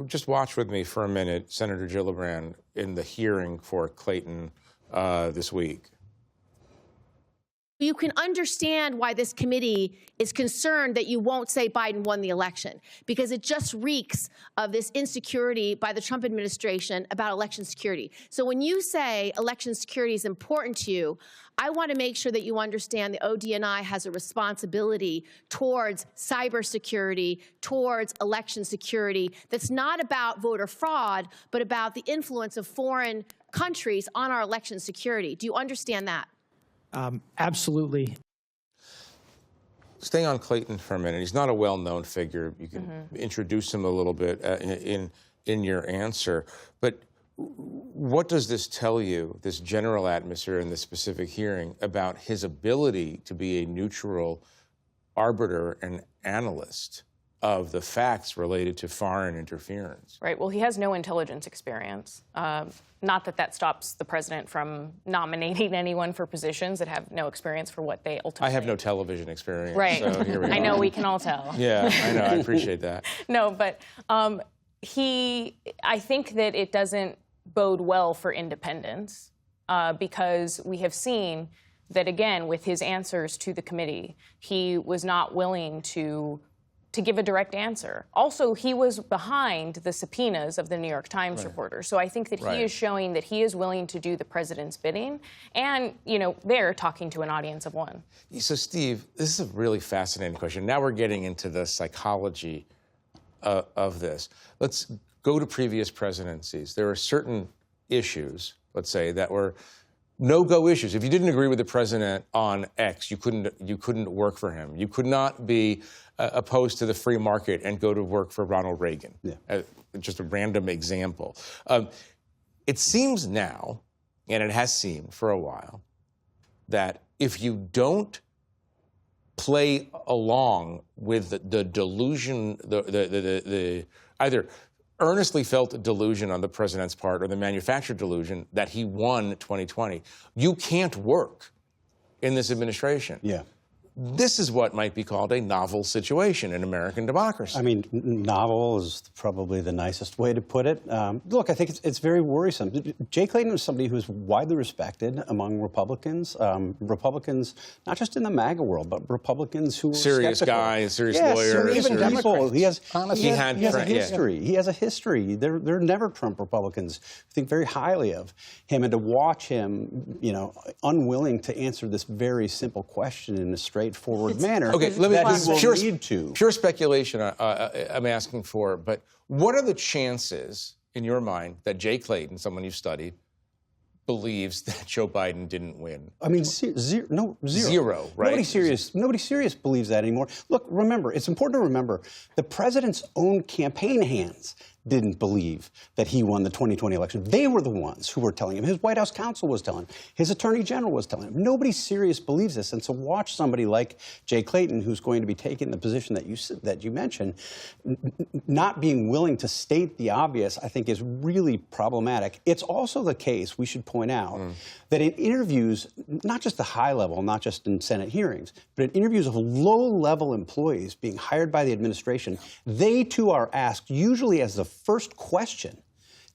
just watch with me for a minute Senator Gillibrand in the hearing for Clayton this week. You can understand why this committee is concerned that you won't say Biden won the election, because it just reeks of this insecurity by the Trump administration about election security. So when you say election security is important to you, I want to make sure that you understand the ODNI has a responsibility towards cybersecurity, towards election security, that's not about voter fraud, but about the influence of foreign countries on our election security. Do you understand that? Absolutely. Stay on Clayton for a minute. He's not a well-known figure. You can introduce him a little bit in your answer. But what does this tell you, this general atmosphere in this specific hearing, about his ability to be a neutral arbiter and analyst of the facts related to foreign interference? Right. Well, he has no intelligence experience. Not that that stops the president from nominating anyone for positions that have no experience for what they ultimately... I have no television experience. Right. So here we I are. know, we can all tell. Yeah, I know. I appreciate that. No, but I think that it doesn't bode well for independence because we have seen that, again, with his answers to the committee, he was not willing to give a direct answer. Also, he was behind the subpoenas of the New York Times reporters. So I think that he is showing that he is willing to do the president's bidding and, you know, they're talking to an audience of one. So, Steve, this is a really fascinating question. Now we're getting into the psychology of this. Let's go to previous presidencies. There are certain issues, let's say, that were no-go issues. If you didn't agree with the president on X, you couldn't work for him. You could not be opposed to the free market and go to work for Ronald Reagan. Yeah. Just a random example. It seems now, and it has seemed for a while, that if you don't play along with the delusion, either earnestly felt delusion on the president's part or the manufactured delusion that he won 2020, you can't work in this administration. Yeah. This is what might be called a novel situation in American democracy. I mean, novel is probably the nicest way to put it. Look, I think it's very worrisome. Jay Clayton is somebody who's widely respected among Republicans. Republicans, not just in the MAGA world, but Republicans who are serious skeptical. guy, serious lawyer. Even people. He has a history. Yeah. He has a history. They're never Trump Republicans who think very highly of him, and to watch him, you know, unwilling to answer this very simple question in a straightforward manner. Okay, let me. That he will need to. Pure speculation. I'm asking for, but what are the chances, in your mind, that Jay Clayton, someone you've studied, believes that Joe Biden didn't win? I mean, zero. Zero, right? Nobody serious believes that anymore. Look, remember, it's important to remember, the president's own campaign hands didn't believe that he won the 2020 election. They were the ones who were telling him. His White House counsel was telling him. His attorney general was telling him. Nobody serious believes this. And so watch somebody like Jay Clayton, who's going to be taking the position that you mentioned, not being willing to state the obvious, I think is really problematic. It's also the case, we should point out, that in interviews, not just the high level, not just in Senate hearings, but in interviews of low-level employees being hired by the administration, they too are asked, usually as the first question,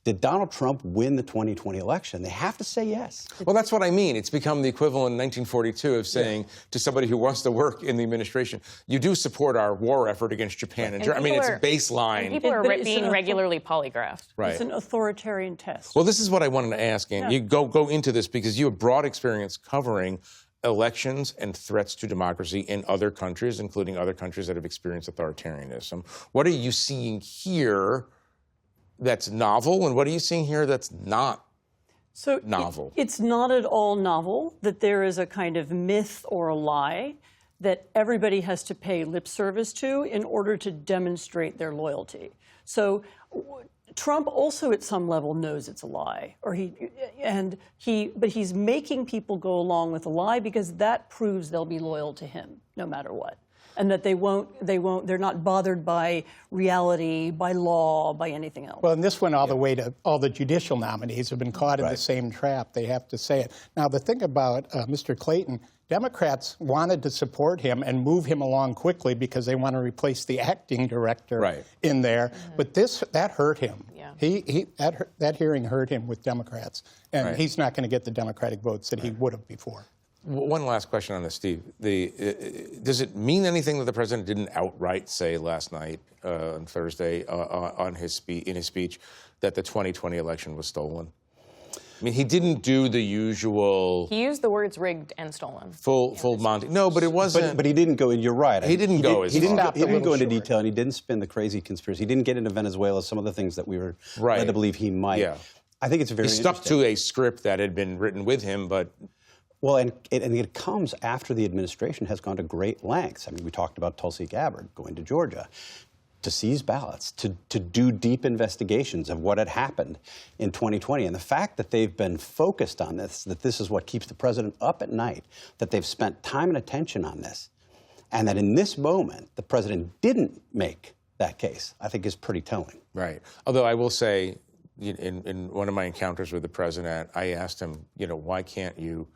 did Donald Trump win the 2020 election? They have to say yes. Well, that's what I mean. It's become the equivalent in 1942 of saying to somebody who wants to work in the administration, you do support our war effort against Japan and Germany. I mean, it's baseline. And people are being regularly polygraphed. Right. It's an authoritarian test. Well, this is what I wanted to ask, Anne. You go into this because you have broad experience covering elections and threats to democracy in other countries, including other countries that have experienced authoritarianism. What are you seeing here that's novel, and what are you seeing here that's not novel? It's not at all novel that there is a kind of myth or a lie that everybody has to pay lip service to in order to demonstrate their loyalty. So Trump also at some level knows it's a lie, but he's making people go along with the lie because that proves they'll be loyal to him no matter what. and that they're not bothered by reality, by law, by anything else. Well, and this went all the way to all the judicial nominees have been caught in the same trap. They have to say it. Now, the thing about Mr. Clayton, Democrats wanted to support him and move him along quickly because they want to replace the acting director in there. But that hurt him. Yeah. That hearing hurt him with Democrats, and he's not going to get the Democratic votes that he would have before. One last question on this, Steve. Does it mean anything that the president didn't outright say last night, on Thursday, in his speech, that the 2020 election was stolen? I mean, he didn't do the usual. He used the words rigged and stolen. Full Monty. No, but it wasn't. But he didn't go. You're right. He didn't go as far. He didn't go into detail, and he didn't spin the crazy conspiracy. He didn't get into Venezuela. Some of the things that we were led to believe he might. Yeah. I think it's very. He stuck to a script that had been written with him, but. Well, and it comes after the administration has gone to great lengths. I mean, we talked about Tulsi Gabbard going to Georgia to seize ballots, to do deep investigations of what had happened in 2020. And the fact that they've been focused on this, that this is what keeps the president up at night, that they've spent time and attention on this, and that in this moment the president didn't make that case, I think is pretty telling. Right. Although I will say, in one of my encounters with the president, I asked him, why can't you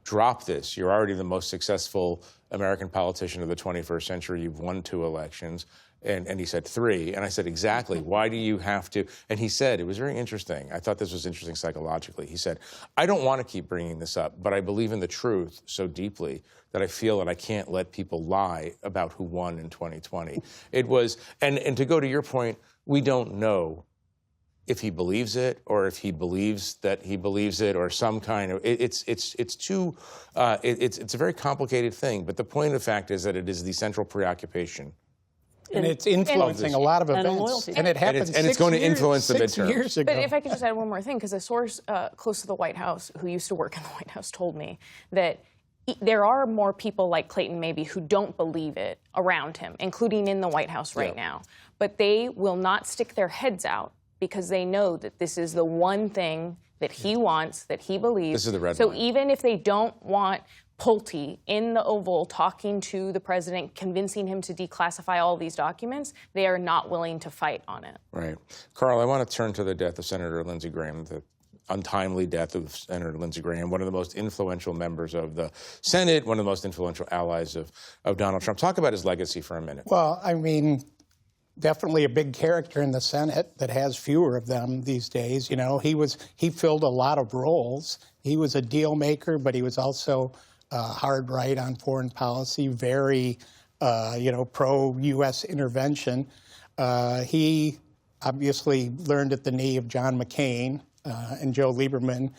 drop this? You're already the most successful American politician of the 21st century. You've won 2 elections. And he said 3. And I said, exactly. Why do you have to? And he said, it was very interesting. I thought this was interesting psychologically. He said, I don't want to keep bringing this up, but I believe in the truth so deeply that I feel that I can't let people lie about who won in 2020. It was, and to go to your point, we don't know if he believes it or if he believes that he believes it or some kind of, it's a very complicated thing. But the point of the fact is that it is the central preoccupation. And it's influencing a lot of events. And it happened and it's going to influence the midterms. 6 years ago. But if I could just add one more thing, because a source close to the White House who used to work in the White House told me that there are more people like Clayton maybe who don't believe it around him, including in the White House right now. But they will not stick their heads out because they know that this is the one thing that he wants, that he believes. This is the red So line. even if they don't want Pulte in the Oval talking to the president, convincing him to declassify all these documents, they are not willing to fight on it. Right. Carl, I want to turn to the death of Senator Lindsey Graham, the untimely death of Senator Lindsey Graham, one of the most influential members of the Senate, one of the most influential allies of Donald Trump. Talk about his legacy for a minute. Well, I mean, definitely a big character in the Senate that has fewer of them these days. He filled a lot of roles. He was a deal maker, but he was also hard right on foreign policy, very, pro-U.S. intervention. He obviously learned at the knee of John McCain and Joe Lieberman,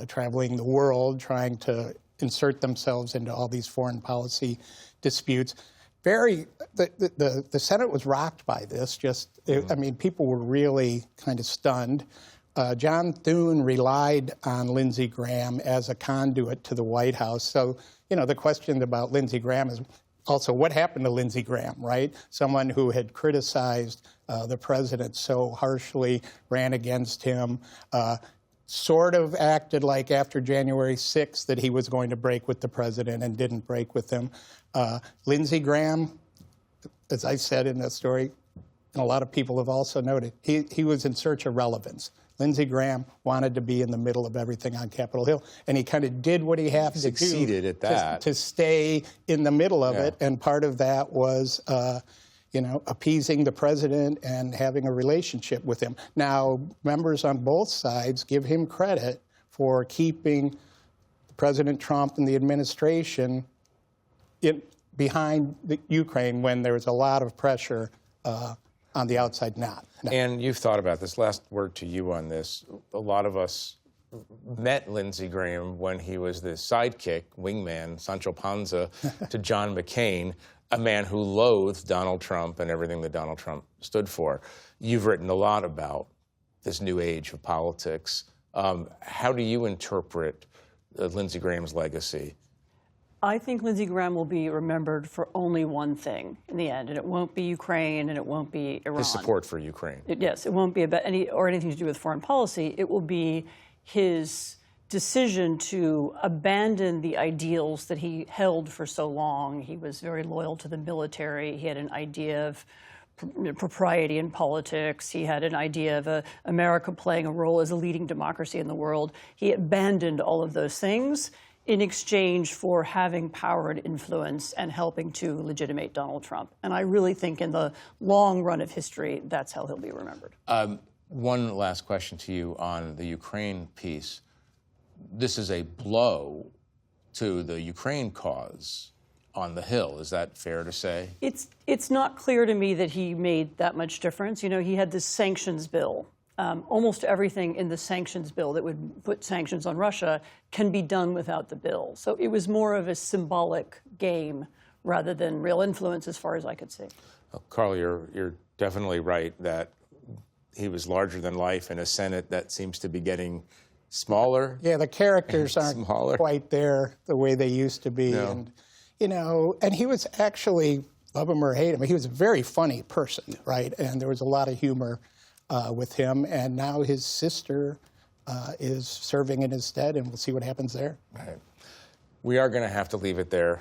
traveling the world, trying to insert themselves into all these foreign policy disputes. The Senate was rocked by this. People were really kind of stunned. John Thune relied on Lindsey Graham as a conduit to the White House. So, the question about Lindsey Graham is also what happened to Lindsey Graham, right? Someone who had criticized the president so harshly, ran against him, sort of acted like after January 6th that he was going to break with the president and didn't break with him. Lindsey Graham, as I said in that story, and a lot of people have also noted, he was in search of relevance. Lindsey Graham wanted to be in the middle of everything on Capitol Hill, and he kind of did what he had to do. Succeeded at that. To stay in the middle of it, and part of that was, appeasing the president and having a relationship with him. Now, members on both sides give him credit for keeping President Trump and the administration behind the Ukraine when there was a lot of pressure on the outside not. No. And you've thought about this. Last word to you on this. A lot of us met Lindsey Graham when he was the sidekick, wingman, Sancho Panza to John McCain, a man who loathed Donald Trump and everything that Donald Trump stood for. You've written a lot about this new age of politics. How do you interpret Lindsey Graham's legacy? I think Lindsey Graham will be remembered for only one thing in the end, and it won't be Ukraine and it won't be Iran. His support for Ukraine. Yes, it won't be about anything to do with foreign policy. It will be his decision to abandon the ideals that he held for so long. He was very loyal to the military. He had an idea of propriety in politics. He had an idea of America playing a role as a leading democracy in the world. He abandoned all of those things in exchange for having power and influence and helping to legitimate Donald Trump. And I really think in the long run of history, that's how he'll be remembered. One last question to you on the Ukraine piece. This is a blow to the Ukraine cause on the Hill. Is that fair to say? It's not clear to me that he made that much difference. You know, he had this sanctions bill. Almost everything in the sanctions bill that would put sanctions on Russia can be done without the bill. So it was more of a symbolic game rather than real influence as far as I could see. Well, Carl, you're definitely right that he was larger than life in a Senate that seems to be getting smaller. Yeah, the characters aren't Smaller. quite there the way they used to be. No. And, you know, and he was actually, love him or hate him, he was a very funny person, right? And there was a lot of humor with him. And now his sister is serving in his stead, and we'll see what happens there. Right. We are going to have to leave it there.